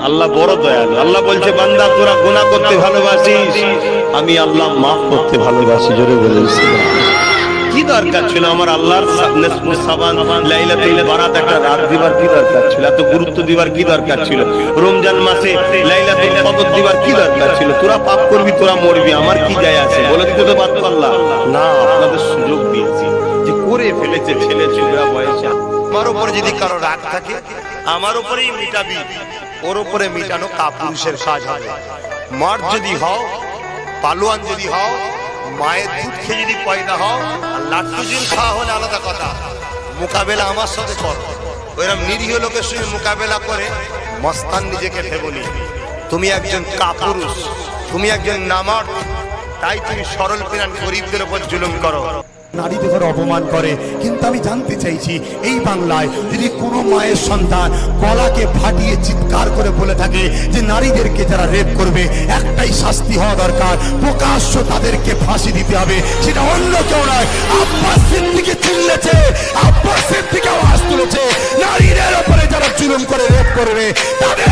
আল্লাহ বড় দয়ালু। আল্লাহ বলছে বান্দা তোরা গুনাহ করতে ভালোবাসিস, আমি আল্লাহ মাফ করতে ভালোবাসি। জোরে বলেন কি দরকার ছিল আমার আল্লাহর সাবান লাইলাতুল বারাত একটা রাত দিবার কি দরকার ছিল? এত গুরুত্ব দিবার কি দরকার ছিল? রমজান মাসে লাইলাতুল কদর দিবার কি দরকার ছিল? তোরা পাপ করবি, তোরা মরবি, আমার কি যায় আছে? বলে দিতে তো পারতো আল্লাহ না, আপনাদের সুযোগ দিয়েছি যে করে ফেলেছে ছেলে ছেলেরা বয়সে। আমার উপরে যদি কারো রাগ থাকে আমার উপরেই মিটাবি, ওর উপরে মিটানো কাপুরুষের কাজ হবে। মার যদি হও, পালোয়ান যদি হও, মায়ের দুধ খেয়ে যদি পয়দা হও, আর লাট্টু জিল খাওয়া হলে আলাদা কথা। মোকাবেলা আমার সাথে করো। ওইরকম নিরীহ লোকের সঙ্গে মোকাবেলা করে মস্তান নিজেকে ভেবনি। তুমি একজন কাপুরুষ, তুমি একজন নামার, তাই তুমি সরল পিরান গরিবদের উপর জুলুম করো, নারীদের অপমান করে। কিন্তু আমি জানতে চাইছি, এই বাংলায় যদি কোনো মায়ের সন্তান গলাকে ফাটিয়ে চিৎকার করে বলে থাকে যে নারীদেরকে যারা রেপ করবে একটাই শাস্তি হওয়া দরকার, প্রকাশ্য তাদেরকে ফাঁসি দিতে হবে, সেটা অন্য কেউ নয়, আব্বাস সিদ্দিকী চিল্লেছে, আব্বাস সিদ্দিকী আওয়াজ তুলেছে, নারীদের উপরে যারা জুলুম করে রেপ করবে তাদের